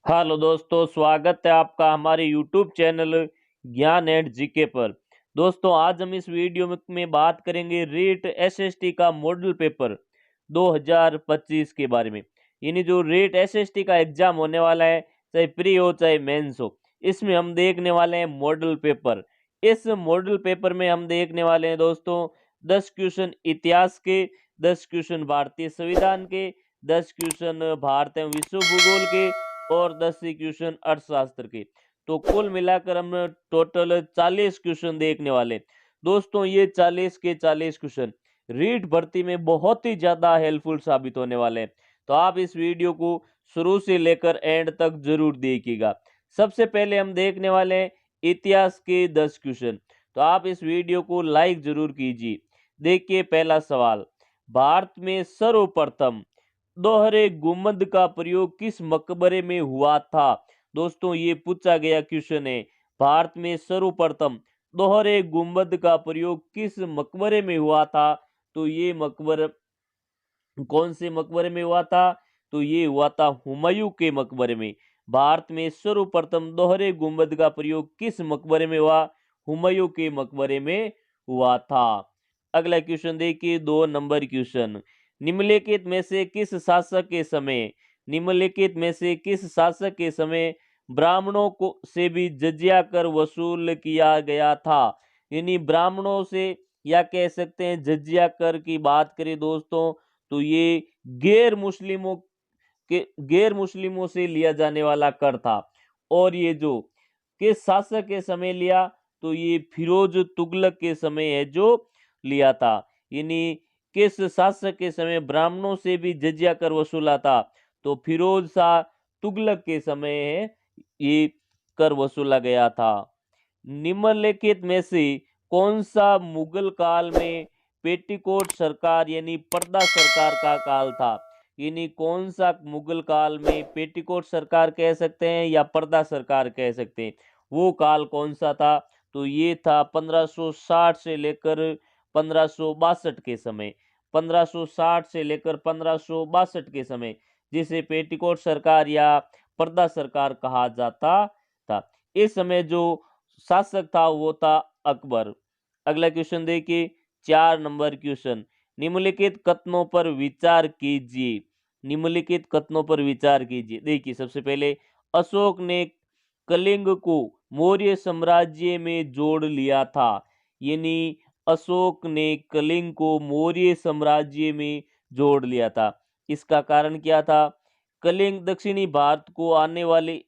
Hello दोस्तों, स्वागत है आपका हमारे यूट्यूब चैनल ज्ञान एंड जीके पर। दोस्तों, आज हम इस वीडियो में बात करेंगे रेट एसएसटी का मॉडल पेपर 2025 के बारे में। यानी जो रेट एसएसटी का एग्जाम होने वाला है, चाहे प्री हो चाहे मेंस हो, इसमें हम देखने वाले हैं मॉडल पेपर। इस मॉडल पेपर में हम देखने वाले हैं दोस्तों 10 क्वेश्चन इतिहास के, 10 क्वेश्चन भारतीय संविधान के, 10 क्वेश्चन भारत एवं विश्व भूगोल के और 10 क्वेश्चन अर्थशास्त्र के। तो कुल मिलाकर हम टोटल 40 क्वेश्चन देखने वाले। दोस्तों, ये 40 के 40 क्वेश्चन रीट भर्ती में बहुत ही ज्यादा हेल्पफुल साबित होने वाले हैं। तो आप इस वीडियो को शुरू से लेकर एंड तक जरूर देखिएगा। सबसे पहले हम देखने वाले हैं इतिहास के 10 क्वेश्चन। तो आप इस वीडियो को लाइक जरूर कीजिए। देखिए पहला सवाल, भारत में सर्वप्रथम दोहरे गुंबद का प्रयोग किस मकबरे में हुआ था? दोस्तों, ये पूछा गया क्वेश्चन है। भारत में सर्वप्रथम दोहरे गुंबद का प्रयोग किस मकबरे में हुआ था? तो ये मकबर कौन से मकबरे में हुआ था? तो ये हुआ था हुमायूं के मकबरे में। भारत में सर्वप्रथम दोहरे गुंबद का प्रयोग किस मकबरे में हुआ? हुमायूं के मकबरे में हुआ था। अगला क्वेश्चन देखिए, 2 नंबर क्वेश्चन। निम्नलिखित में से किस शासक के समय निम्नलिखित में से किस शासक के समय ब्राह्मणों को से भी जजिया कर वसूल किया गया था? यानी ब्राह्मणों से, या कह सकते हैं जजिया कर की बात करें दोस्तों, तो ये गैर मुस्लिमों से लिया जाने वाला कर था। और ये जो किस शासक के समय लिया? तो ये फिरोज तुगलक के समय है जो लिया था। यानी किस शासक के समय ब्राह्मणों से भी जजिया कर वसूला था? तो फिरोज शाह तुगलक के समय है ये कर वसूला गया था। निम्नलिखित में से कौन सा मुगल काल में पेटीकोट सरकार यानी पर्दा सरकार का काल था? यानी कौन सा मुगल काल में पेटीकोट सरकार कह सकते हैं या पर्दा सरकार कह सकते हैं, वो काल कौन सा था? तो ये था 1560 से लेकर 1562 के समय। 1560 से लेकर 1562 के समय, जिसे पेटीकोट सरकार या पर्दा सरकार कहा जाता था। इस समय जो शासक था वो था अकबर। अगला क्वेश्चन देखिए, 4 नंबर क्वेश्चन। निम्नलिखित कथनों पर विचार कीजिए। निम्नलिखित कथनों पर विचार कीजिए। देखिए, सबसे पहले अशोक ने कलिंग को मौर्य साम्राज्य में जोड़ लिया था। यानी अशोक ने कलिंग को मौर्य साम्राज्य में जोड़ लिया था। इसका कारण क्या था? कलिंग दक्षिणी भारत को आने वाले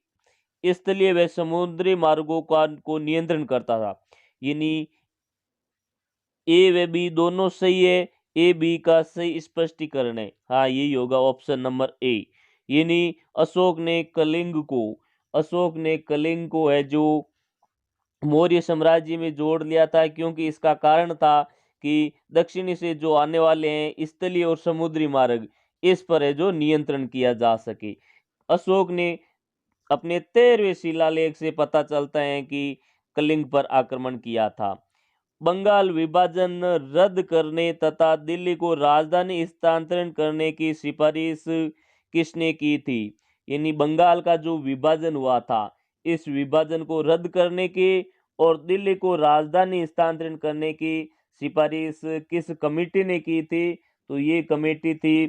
स्थलीय व समुद्री मार्गों का को नियंत्रण करता था। यानी ए व बी दोनों सही है। ए बी का सही स्पष्टीकरण है, हाँ यही होगा ऑप्शन नंबर ए। यानी अशोक ने कलिंग को है जो मौर्य साम्राज्य में जोड़ लिया था, क्योंकि इसका कारण था कि दक्षिणी से जो आने वाले हैं स्थलीय और समुद्री मार्ग, इस पर है जो नियंत्रण किया जा सके। अशोक ने अपने 13वें शिलालेख से पता चलता है कि कलिंग पर आक्रमण किया था। बंगाल विभाजन रद्द करने तथा दिल्ली को राजधानी स्थानांतरण करने की सिफारिश किसने की थी? यानी बंगाल का जो विभाजन हुआ था, इस विभाजन को रद्द करने की और दिल्ली को राजधानी स्थानांतरण करने की सिफारिश किस कमेटी ने की थी? तो ये कमेटी थी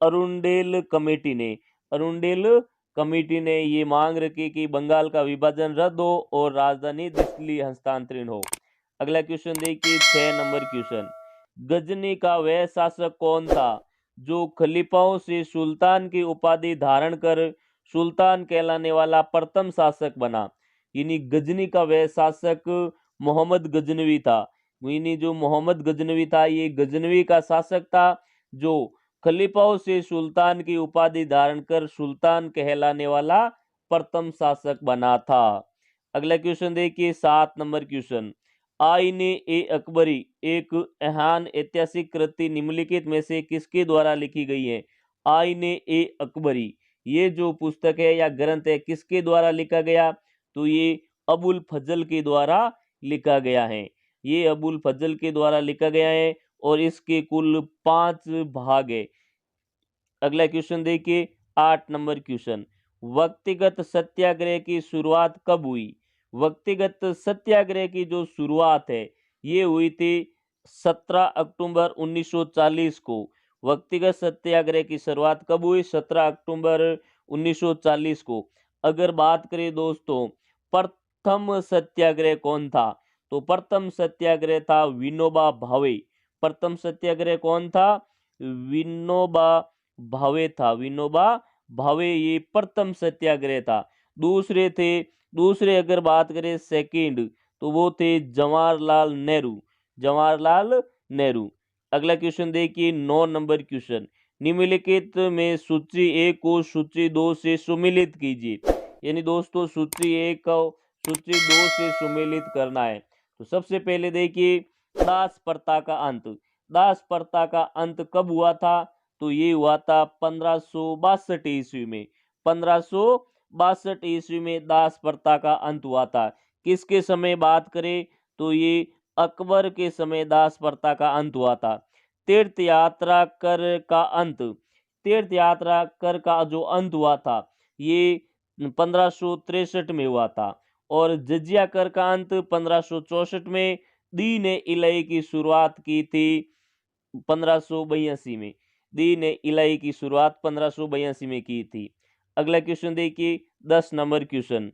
अरुंडेल कमेटी ने। अरुंडेल कमेटी ने ये मांग रखी कि बंगाल का विभाजन रद्द हो और राजधानी दिल्ली हस्तांतरण हो। अगला क्वेश्चन देखिए, 6 नंबर क्वेश्चन। गजनी का वह शासक कौन था जो खलीफाओं से सुल्तान की उपाधि धारण कर सुल्तान कहलाने वाला प्रथम शासक बना? यानी गजनी का वह शासक मोहम्मद गजनवी था। यानी जो मोहम्मद गजनवी था, ये गजनवी का शासक था जो खलीफाओं से सुल्तान की उपाधि धारण कर सुल्तान कहलाने वाला प्रथम शासक बना था। अगला क्वेश्चन देखिए, 7 नंबर क्वेश्चन। आईने ए अकबरी एक महान ऐतिहासिक कृति निम्नलिखित में से किसके द्वारा लिखी गई है? आईने ए अकबरी, ये जो पुस्तक है या ग्रंथ है, किसके द्वारा लिखा गया? तो ये अबुल फजल के द्वारा लिखा गया है। ये अबुल फजल के द्वारा लिखा गया है और इसके कुल 5 भाग है। अगला क्वेश्चन देखिए, 8 नंबर क्वेश्चन। व्यक्तिगत सत्याग्रह की शुरुआत कब हुई? व्यक्तिगत सत्याग्रह की जो शुरुआत है ये हुई थी 17 अक्टूबर 1940 को। व्यक्तिगत सत्याग्रह की शुरुआत कब हुई? 17 अक्टूबर 1940 को। अगर बात करें दोस्तों प्रथम सत्याग्रह कौन था, तो प्रथम सत्याग्रह था विनोबा भावे। प्रथम सत्याग्रह कौन था? विनोबा भावे था। विनोबा भावे ये प्रथम सत्याग्रह था। दूसरे अगर बात करें सेकंड, तो वो थे जवाहरलाल नेहरू। जवाहरलाल नेहरू। अगला क्वेश्चन देखिए 9 नंबर क्वेश्चन। निम्नलिखित में सूची 1 को सूची 2 से सुमेलित कीजिए। यानी दोस्तों सूची 1 को सूची 2 से सुमेलित करना है। तो सबसे पहले देखिए दास प्रथा का अंत। दास प्रथा का अंत कब हुआ था? तो ये हुआ था 1562 ईस्वी में। 1562 ईस्वी में दास प्रथा का अंत हुआ था। किसके समय बात करें तो ये अकबर के समय दास प्रथा का अंत हुआ था। तीर्थ यात्रा कर का अंत, तीर्थ यात्रा कर का जो अंत हुआ था ये 1563 में हुआ था। और जजिया कर का अंत 1564 में। दीन इलाही की शुरुआत की थी 1582 में। दीन इलाही की शुरुआत 1582 में की थी। अगला क्वेश्चन देखिए 10 number question.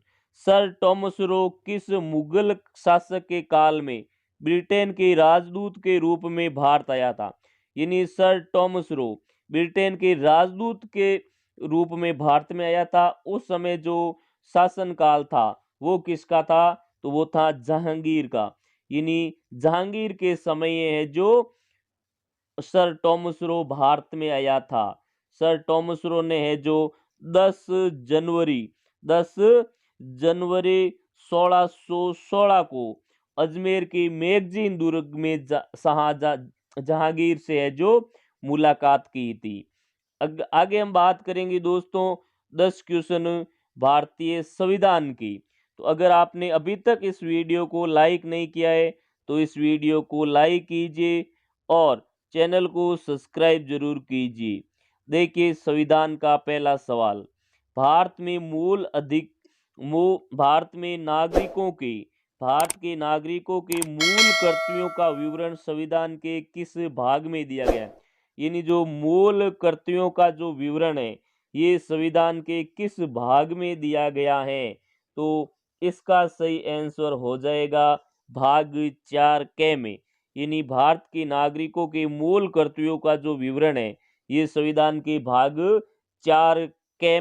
Sir Thomas Roe किस मुगल शासक के काल में ब्रिटेन के राजदूत के रूप में भारत आया था? यानी सर टॉमस रो ब्रिटेन के राजदूत के रूप में भारत में आया था। उस समय जो शासन काल था वो किसका था? तो वो था जहांगीर का। यानी जहांगीर के समय है जो सर टॉमस रो भारत में आया था। सर टॉमस रो ने है जो 10 जनवरी 10 जनवरी 1616 को अजमेर की मैगजीन दुर्ग में जहांगीर से है जो मुलाकात की थी। आगे हम बात करेंगे दोस्तों 10 क्वेश्चन भारतीय संविधान की। तो अगर आपने अभी तक इस वीडियो को लाइक नहीं किया है तो इस वीडियो को लाइक कीजिए और चैनल को सब्सक्राइब जरूर कीजिए। देखिए संविधान का पहला सवाल। भारत में भारत में भारत के नागरिकों के मूल कर्तव्यों का विवरण संविधान के किस भाग में दिया गया है? यानी जो मूल कर्तव्यों का जो विवरण है ये संविधान के किस भाग में दिया गया है? तो इसका सही आंसर हो जाएगा भाग 4 में। यानी भारत के नागरिकों के मूल कर्तव्यों का जो विवरण है ये संविधान के भाग 4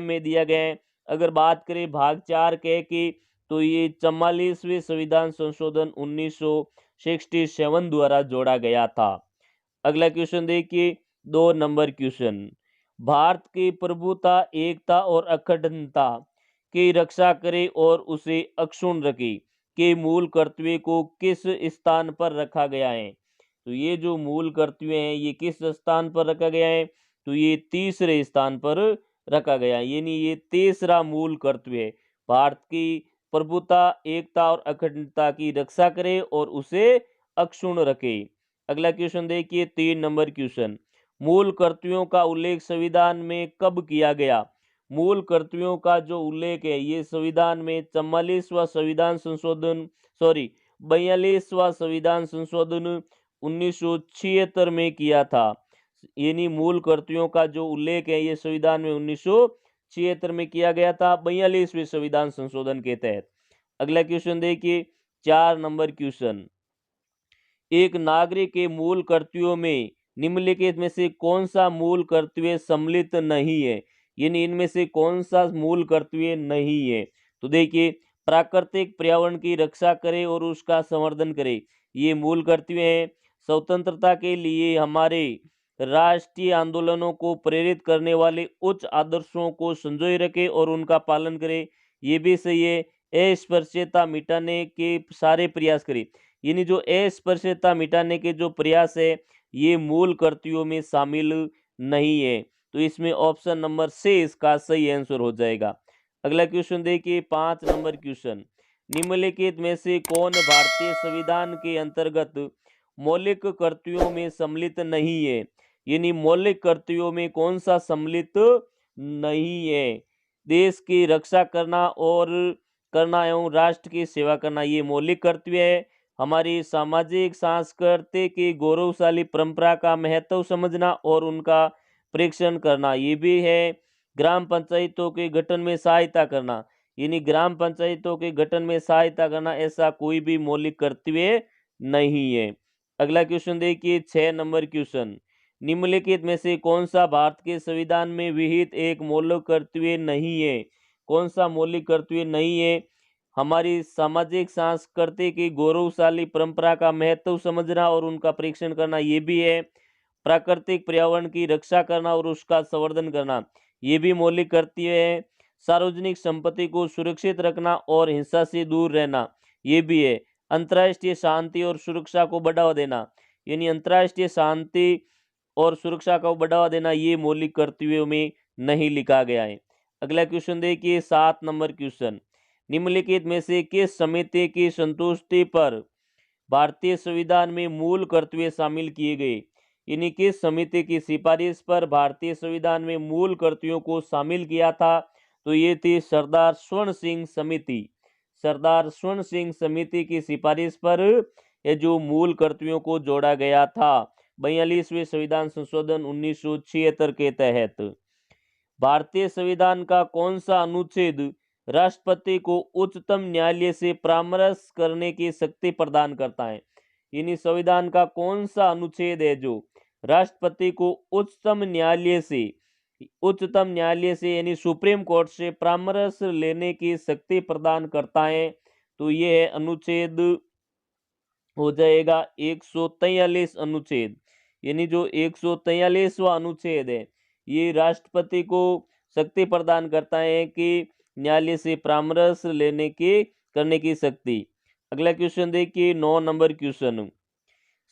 में दिया गया है। अगर बात करें भाग 4 की तो ये 44वें संविधान संशोधन 1967 द्वारा जोड़ा गया था। अगला क्वेश्चन देखिए 2 नंबर क्वेश्चन। भारत की प्रभुता एकता और अखंडता की रक्षा करे और उसे अक्षुण्ण रखे के मूल कर्तव्य को किस स्थान पर रखा गया है? तो ये जो मूल कर्तव्य हैं ये किस स्थान पर रखा गया है? तो ये तीसरे स्थान पर रखा गया है। यानी ये तीसरा मूल कर्तव्य है। भारत की प्रभुता एकता और अखंडता की रक्षा करे और उसे अक्षुण्ण रखे। अगला क्वेश्चन देखिए 3 नंबर क्वेश्चन। मूल कर्तव्यों का उल्लेख संविधान में कब किया गया? मूल कर्तव्यों का जो उल्लेख है ये संविधान में 44वां संविधान संशोधन 1976 में किया था। यानी मूल कर्तव्यों का जो उल्लेख है ये संविधान में 1976 में किया गया था 42वें संविधान संशोधन के तहत। अगला क्वेश्चन देखिए 4 नंबर क्वेश्चन। एक नागरिक के मूल कर्तव्यों में निम्नलिखित में से कौन सा मूल कर्तव्य सम्मिलित नहीं है? यानी इनमें से कौन सा मूल कर्तव्य नहीं है? तो देखिए प्राकृतिक पर्यावरण की रक्षा करे और उसका संवर्धन करे, ये मूल कर्तव्य है। स्वतंत्रता के लिए हमारे राष्ट्रीय आंदोलनों को प्रेरित करने वाले उच्च आदर्शों को संजोए रखे और उनका पालन करे, ये भी सही है। अस्पृश्यता मिटाने के सारे प्रयास करे, यानी जो अस्पृश्यता मिटाने के जो प्रयास है ये मूल कर्तव्यों में शामिल नहीं है। तो इसमें ऑप्शन नंबर से इसका सही आंसर हो जाएगा। अगला क्वेश्चन देखिए 5 नंबर क्वेश्चन। निम्नलिखित में से कौन भारतीय संविधान के अंतर्गत मौलिक कर्तव्यों में सम्मिलित नहीं है? यानी मौलिक कर्तव्यों में कौन सा सम्मिलित नहीं है? देश की रक्षा करना एवं राष्ट्र की सेवा करना ये मौलिक कर्तव्य है। हमारी सामाजिक सांस्कृतिक की गौरवशाली परंपरा का महत्व समझना और उनका परीक्षण करना ये भी है। ग्राम पंचायतों के गठन में सहायता करना, यानी ग्राम पंचायतों के गठन में सहायता करना ऐसा कोई भी मौलिक कर्तव्य नहीं है। अगला क्वेश्चन देखिए 6 नंबर क्वेश्चन, निम्नलिखित में से कौन सा भारत के संविधान में विहित एक मौलिक कर्तव्य नहीं है? कौन सा मौलिक कर्तव्य नहीं है? हमारी सामाजिक सांस्कृतिक की गौरवशाली परंपरा का महत्व समझना और उनका परीक्षण करना ये भी है। प्राकृतिक पर्यावरण की रक्षा करना और उसका संवर्धन करना ये भी मौलिक कर्तव्य है। सार्वजनिक संपत्ति को सुरक्षित रखना और हिंसा से दूर रहना ये भी है। अंतर्राष्ट्रीय शांति और सुरक्षा को बढ़ावा देना, यानी अंतर्राष्ट्रीय शांति और सुरक्षा को बढ़ावा देना ये मौलिक कर्तव्यों में नहीं लिखा गया है। अगला क्वेश्चन देखिए 7 नंबर क्वेश्चन, निम्नलिखित में से किस समिति की संतुष्टि पर भारतीय संविधान में मूल कर्तव्य शामिल किए गए? यानी किस समिति की सिफारिश पर भारतीय संविधान में मूल कर्तव्यों को शामिल किया था? तो ये थी सरदार स्वर्ण सिंह समिति। सरदार स्वर्ण सिंह समिति की सिफारिश पर ये जो मूल कर्तव्यों को जोड़ा गया था 42वें संविधान संशोधन 1976 के तहत। भारतीय संविधान का कौन सा अनुच्छेद राष्ट्रपति को उच्चतम न्यायालय से परामर्श करने की शक्ति प्रदान करता है? यानी संविधान का कौन सा अनुच्छेद है जो राष्ट्रपति को उच्चतम न्यायालय से यानी सुप्रीम कोर्ट से परामर्श लेने की शक्ति प्रदान करता है? तो ये है अनुच्छेद हो जाएगा 143 अनुच्छेद, यानी जो 143वां अनुच्छेद है ये राष्ट्रपति को शक्ति प्रदान करता है कि न्यायालय से परामर्श करने की शक्ति। अगला क्वेश्चन देखिए 9 नंबर क्वेश्चन,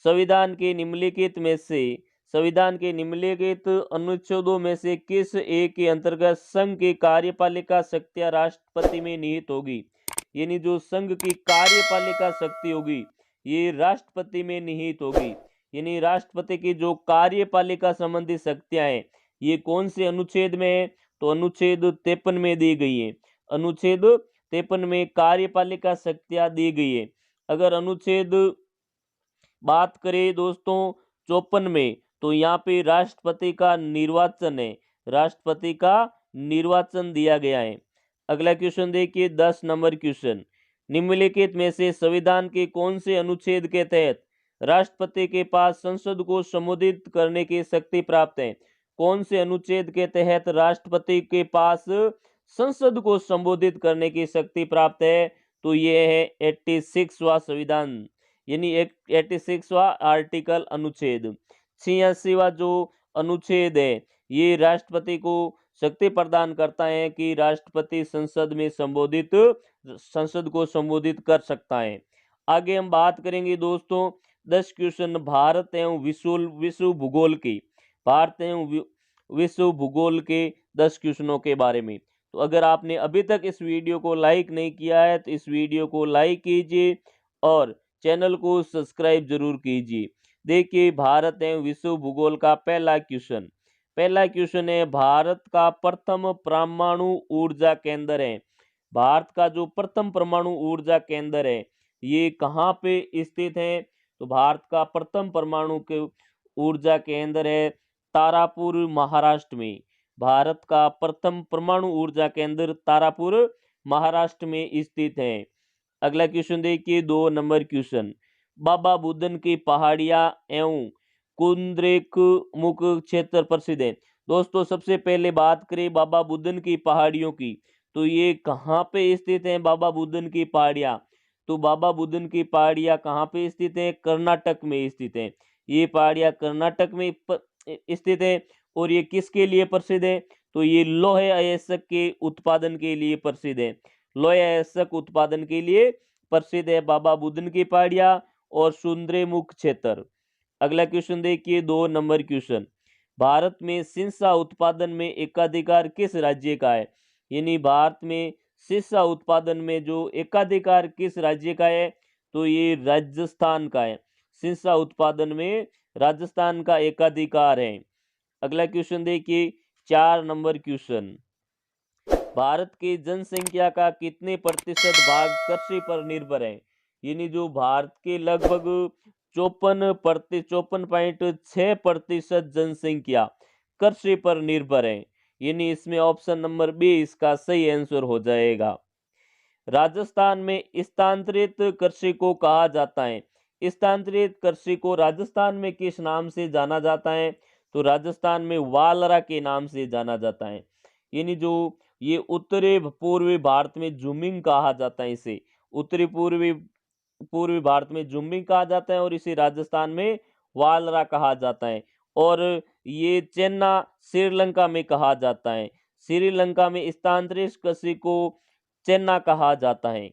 संविधान के निम्नलिखित अनुच्छेदों में से किस एक के अंतर्गत संघ की कार्यपालिका शक्तियां राष्ट्रपति में निहित होगी? यानी जो संघ की कार्यपालिका शक्ति होगी ये राष्ट्रपति में निहित होगी। यानी राष्ट्रपति की जो कार्यपालिका संबंधी शक्तियां हैं ये कौन से अनुच्छेद में है? तो अनुच्छेद 53 में दी गई है। अनुच्छेद 53 में कार्यपालिका शक्तियां दी गई है। अगर अनुच्छेद बात करें दोस्तों 54 में, तो यहाँ पे राष्ट्रपति का निर्वाचन है, राष्ट्रपति का निर्वाचन दिया गया है। अगला क्वेश्चन देखिए 10 नंबर क्वेश्चन, निम्नलिखित में से संविधान के कौन से अनुच्छेद के तहत राष्ट्रपति के पास संसद को संबोधित करने की शक्ति प्राप्त है? कौन से अनुच्छेद के तहत राष्ट्रपति के पास संसद को संबोधित करने की शक्ति प्राप्त है? तो ये है 86वां संविधान, यानी 86वां आर्टिकल अनुच्छेद। 86वां जो अनुच्छेद है ये राष्ट्रपति को शक्ति प्रदान करता है कि राष्ट्रपति संसद को संबोधित कर सकता है। आगे हम बात करेंगे दोस्तों 10 क्वेश्चन भारत एवं विश्व भूगोल की, भारत एवं विश्व भूगोल के 10 क्वेश्चनों के बारे में। तो अगर आपने अभी तक इस वीडियो को लाइक नहीं किया है तो इस वीडियो को लाइक कीजिए और चैनल को सब्सक्राइब जरूर कीजिए। देखिए भारत एवं विश्व भूगोल का पहला क्वेश्चन है, भारत का प्रथम परमाणु ऊर्जा केंद्र है। भारत का जो प्रथम परमाणु ऊर्जा केंद्र है ये कहाँ पे स्थित है? तो भारत का प्रथम परमाणु ऊर्जा केंद्र है तारापुर महाराष्ट्र में। भारत का प्रथम परमाणु ऊर्जा केंद्र तारापुर महाराष्ट्र में स्थित है। अगला क्वेश्चन देखिए 2 नंबर क्वेश्चन, बाबा बुदन की पहाड़ियां एवं कुंद्रेक मुख क्षेत्र प्रसिद्ध है। दोस्तों सबसे पहले बात करें बाबा बुदन की पहाड़ियों की, तो ये कहाँ पे स्थित है बाबा बुदन की पहाड़ियां? तो बाबा बुदन की पहाड़ियां कहाँ पे स्थित है? कर्नाटक में स्थित है। ये पहाड़ियां कर्नाटक में स्थित है और ये किसके लिए प्रसिद्ध है? तो ये लोहे अयस्क के उत्पादन के लिए प्रसिद्ध है। लोहे अयस्क उत्पादन के लिए प्रसिद्ध है बाबा बुदन की पहाड़ियां और सुंदरेमुख क्षेत्र। अगला क्वेश्चन देखिए 2 नंबर क्वेश्चन, भारत में सीसा उत्पादन में एकाधिकार किस राज्य का है? यानी भारत में सीसा उत्पादन में जो एकाधिकार किस राज्य का है? तो ये राजस्थान का है। सीसा उत्पादन में राजस्थान का एकाधिकार है। अगला क्वेश्चन देखिए 4 नंबर क्वेश्चन, भारत की जनसंख्या का कितने प्रतिशत भाग कृषि पर निर्भर है? यानी जो भारत के लगभग 54.6% जनसंख्या कृषि पर निर्भर है। यानी इसमें ऑप्शन नंबर बी इसका सही आंसर हो जाएगा। राजस्थान में स्थानांतरित कृषि को कहा जाता है। स्थानांतरित कृषि को राजस्थान में किस नाम से जाना जाता है? तो राजस्थान में वालरा के नाम से जाना जाता है। यानी जो ये उत्तरी पूर्वी भारत में जुमिंग कहा जाता है, इसे उत्तरी पूर्वी पूर्वी भारत में जुम्बिंग कहा जाता है और इसे राजस्थान में वालरा कहा जाता है। और ये चेन्ना श्रीलंका में कहा जाता है। श्रीलंका में स्थानांतरित कृषि को चेन्ना कहा जाता है।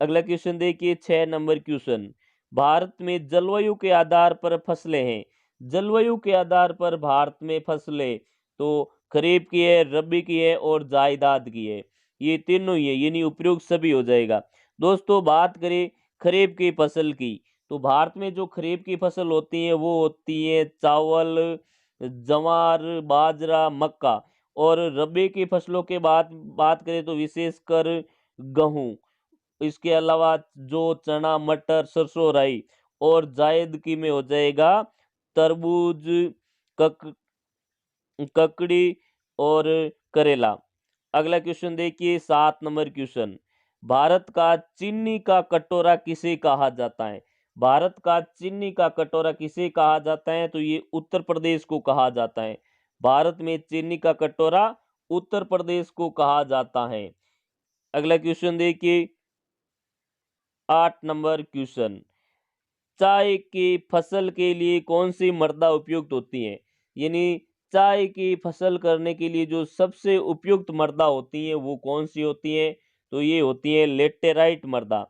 अगला क्वेश्चन देखिए, 6 नंबर क्वेश्चन। भारत में जलवायु के आधार पर फसलें हैं। जलवायु के आधार पर भारत में फसलें तो खरीफ की है, रबी की है और जायदाद की है। ये तीनों ही है, यानी उपयुक्त सभी हो जाएगा। दोस्तों बात करें खरीफ की फसल की, तो भारत में जो खरीफ की फसल होती है वो होती है चावल, जवार, बाजरा, मक्का। और रबी की फसलों के बाद बात करें तो विशेषकर गेहूं, इसके अलावा जो चना, मटर, सरसों, राई। और जायद की में हो जाएगा तरबूज, कक ककड़ी और करेला। अगला क्वेश्चन देखिए, 7 नंबर क्वेश्चन। भारत का चीनी का कटोरा किसे कहा जाता है? भारत का चीनी का कटोरा किसे कहा जाता है? तो ये उत्तर प्रदेश को कहा जाता है। भारत में चीनी का कटोरा उत्तर प्रदेश को कहा जाता है। अगला क्वेश्चन देखिए, 8 नंबर क्वेश्चन। चाय की फसल के लिए कौन सी मृदा उपयुक्त होती है? यानी चाय की फसल करने के लिए जो सबसे उपयुक्त मृदा होती है वो कौन सी होती है? तो ये होती है लेटेराइट मृदा।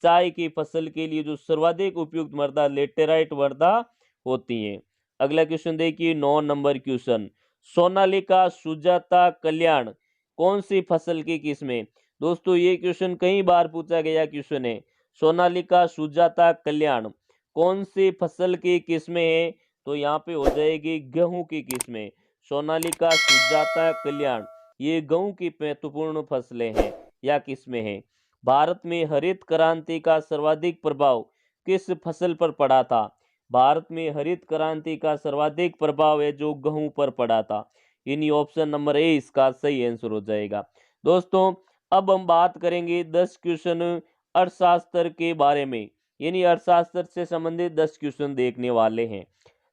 चाय की फसल के लिए जो सर्वाधिक उपयुक्त मृदा लेटेराइट मृदा होती है। अगला क्वेश्चन देखिए, 9 नंबर क्वेश्चन। सोनालिका, सुजाता, कल्याण कौन सी फसल की किस्म है? दोस्तों ये क्वेश्चन कई बार पूछा गया क्वेश्चन है। सोनालिका, सुजाता, कल्याण कौन सी फसल की किस्में हैं? तो यहाँ पे हो जाएगी गेहूं की किस्में। सोनालिका, सुजाता, कल्याण ये गेहूं की महत्वपूर्ण फसलें हैं या किस्में हैं। भारत में हरित क्रांति का सर्वाधिक प्रभाव किस फसल पर पड़ा था? भारत में हरित क्रांति का सर्वाधिक प्रभाव है जो गेहूं पर पड़ा था। यानी ऑप्शन नंबर ए इसका सही आंसर हो जाएगा। दोस्तों अब हम बात करेंगे 10 क्वेश्चन अर्थशास्त्र के बारे में। यानी अर्थशास्त्र से संबंधित 10 क्वेश्चन देखने वाले हैं।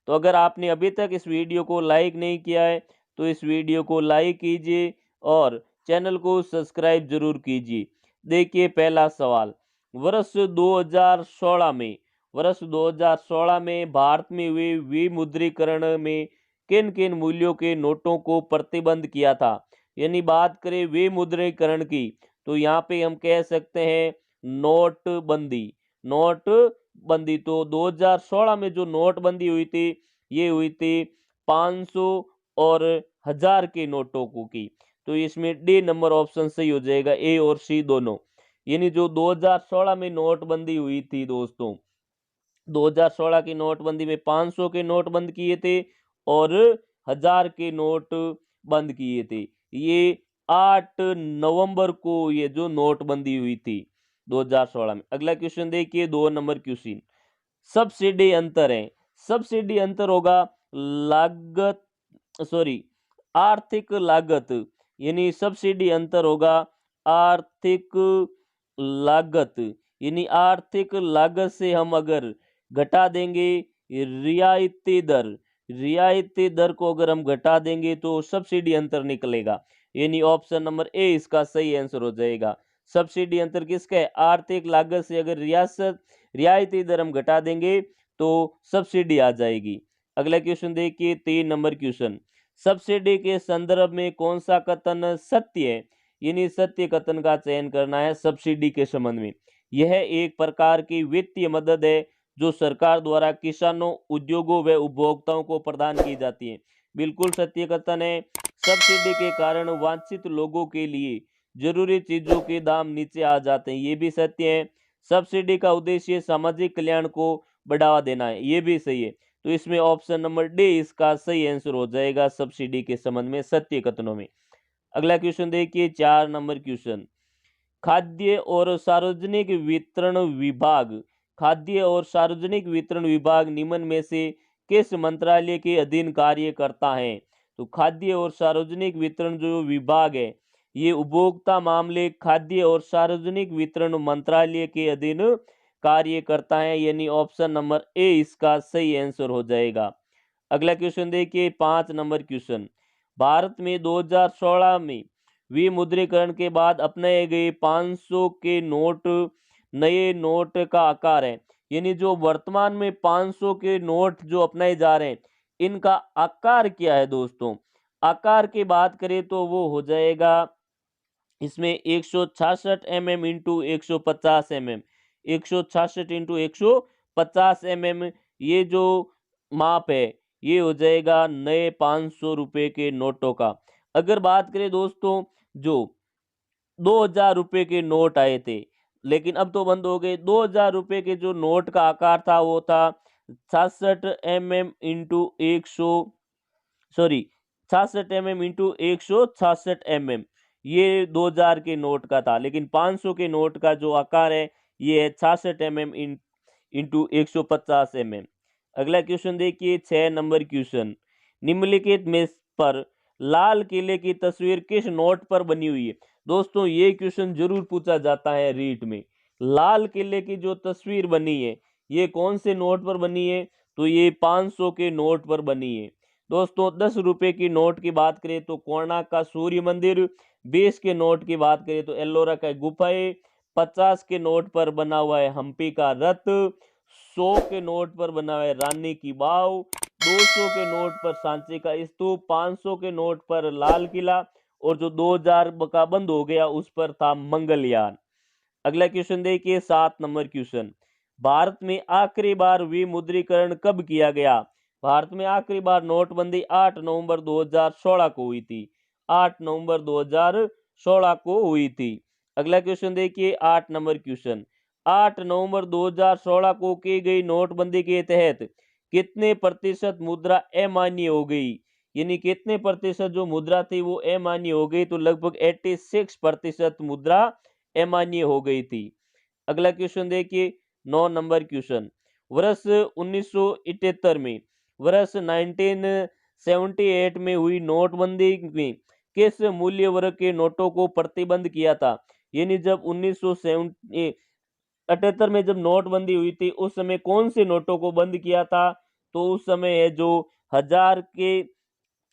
तो अगर आपने अभी तक इस वीडियो को लाइक नहीं किया है तो इस वीडियो को लाइक कीजिए और चैनल को सब्सक्राइब जरूर कीजिए। देखिए पहला सवाल, वर्ष 2016 में भारत में हुए विमुद्रीकरण में किन किन मूल्यों के नोटों को प्रतिबंध किया था? यानी बात करें विमुद्रीकरण की तो यहाँ पे हम कह सकते हैं नोटबंदी। नोटबंदी तो 2016 में जो नोटबंदी हुई थी ये हुई थी 500 और 1000 के नोटों को की। तो इसमें डी नंबर ऑप्शन सही हो जाएगा, ए और सी दोनों। यानी जो 2016 में नोटबंदी हुई थी दोस्तों, 2016 की नोटबंदी में 500 के नोट बंद किए थे और 1000 के नोट बंद किए थे। ये 8 नवंबर को ये जो नोटबंदी हुई थी 2016 में। अगला क्वेश्चन देखिए, 2 नंबर क्वेश्चन। सब्सिडी अंतर है। सब्सिडी अंतर होगा लागत, सॉरी आर्थिक लागत। यानी सब्सिडी अंतर होगा आर्थिक लागत। यानी आर्थिक लागत से हम अगर घटा देंगे रियायती दर को अगर हम घटा देंगे तो सब्सिडी अंतर निकलेगा। यानी ऑप्शन नंबर ए इसका सही आंसर हो जाएगा। सब्सिडी अंतर किसका है? आर्थिक लागत से अगर रियायती दर हम घटा देंगे तो सब्सिडी आ जाएगी। अगला क्वेश्चन देखिए, 3 नंबर क्वेश्चन। सब्सिडी के संदर्भ में कौन सा कथन सत्य है? यानी सत्य कथन का चयन करना है सब्सिडी के संबंध में। यह एक प्रकार की वित्तीय मदद है जो सरकार द्वारा किसानों, उद्योगों व उपभोक्ताओं को प्रदान की जाती है। बिल्कुल सत्य कथन है। सब्सिडी के कारण वांछित लोगों के लिए जरूरी चीजों के दाम नीचे आ जाते हैं, ये भी सत्य है। सब्सिडी का उद्देश्य सामाजिक कल्याण को बढ़ावा देना है, ये भी सही है। तो इसमें ऑप्शन नंबर डी इसका सही आंसर हो जाएगा सब्सिडी के संबंध में सत्य कथनों में। अगला क्वेश्चन देखिए 4 नंबर क्वेश्चन, खाद्य और सार्वजनिक वितरण विभाग, खाद्य और सार्वजनिक वितरण विभाग निम्न में से किस मंत्रालय के अधीन कार्य करता है? तो खाद्य और सार्वजनिक वितरण जो विभाग है ये उपभोक्ता मामले, खाद्य और सार्वजनिक वितरण मंत्रालय के अधीन कार्य करता है, यानी ऑप्शन नंबर ए इसका सही आंसर हो जाएगा। अगला क्वेश्चन देखिए 5 नंबर क्वेश्चन, भारत में 2016 में विमुद्रीकरण के बाद अपनाए गए 500 के नोट, नए नोट का आकार है, यानी जो वर्तमान में 500 के नोट जो अपनाए जा रहे हैं इनका आकार क्या है दोस्तों? आकार की बात करें तो वो हो जाएगा इसमें 166 mm into 150 mm, 166 into 150 mm ये जो माप है ये हो जाएगा नए 500 रुपए के नोटों का। अगर बात करें दोस्तों जो 2000 रुपए के नोट आए थे लेकिन अब तो बंद हो गए, 2000 रुपए के जो नोट का आकार था वो था 66 mm into 100, sorry 66 mm into 166 mm, ये 2000 के नोट का था, लेकिन 500 के नोट का जो आकार है ये है 66 mm इंटू 150 mm। अगला क्वेश्चन देखिए 6 नंबर क्वेश्चन, निम्नलिखित में पर लाल किले की तस्वीर किस नोट पर बनी हुई है? दोस्तों ये क्वेश्चन जरूर पूछा जाता है रीट में, लाल किले की जो तस्वीर बनी है ये कौन से नोट पर बनी है? तो ये 500 के नोट पर बनी है। दोस्तों 10 रुपए की नोट की बात करें तो कोणार्क का सूर्य मंदिर, 20 के नोट की बात करें तो एल्लोरा का गुफाएं, 50 के नोट पर बना हुआ है हम्पी का रथ, 100 के नोट पर बना हुआ है रानी की वाव, 200 के नोट पर सांची का स्तूप, 500 के नोट पर लाल किला और जो 2000 का बंद हो गया उस पर था मंगलयान। अगला क्वेश्चन देखिए 7 नंबर क्वेश्चन, भारत में आखिरी बार विमुद्रीकरण कब किया गया? भारत में आखिरी बार नोटबंदी 8 नवंबर 2016 को हुई थी, 8 नवंबर 2016 को हुई थी। अगला क्वेश्चन देखिए 8 नंबर क्वेश्चन, 8 नवंबर 2016 को की गई नोटबंदी के तहत कितने प्रतिशत मुद्रा अमान्य हो गई? यानी कितने प्रतिशत जो मुद्रा थी वो अमान्य हो गई? तो लगभग 86% मुद्रा अमान्य हो गई थी। अगला क्वेश्चन देखिए 9 नंबर क्वेश्चन, वर्ष 1978 में, वर्ष 1978 में हुई नोटबंदी में किस मूल्य वर्ग के नोटों को प्रतिबंध किया था? यानी जब 1978 में जब नोटबंदी हुई थी उस समय कौन से नोटों को बंद किया था? तो उस समय है जो 1000 के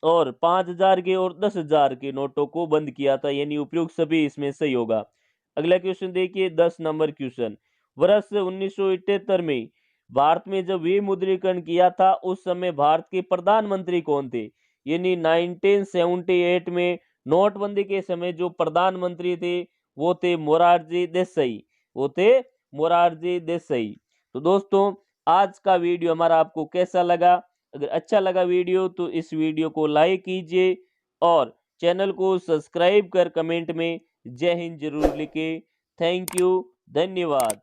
और 5000 के और 10,000 के नोटों को बंद किया था, यानी उपयुक्त सभी इसमें सही होगा। अगला क्वेश्चन देखिए 10 नंबर क्वेश्चन, वर्ष 1978 में भारत में जब विमुद्रीकरण किया था उस समय भारत के प्रधानमंत्री कौन थे? यानी 1978 में नोटबंदी के समय जो प्रधानमंत्री थे वो थे मोरारजी देसाई, वो थे मोरारजी देसाई। तो दोस्तों आज का वीडियो हमारा आपको कैसा लगा? अगर अच्छा लगा वीडियो तो इस वीडियो को लाइक कीजिए और चैनल को सब्सक्राइब कर कमेंट में जय हिंद जरूर लिखें। थैंक यू, धन्यवाद।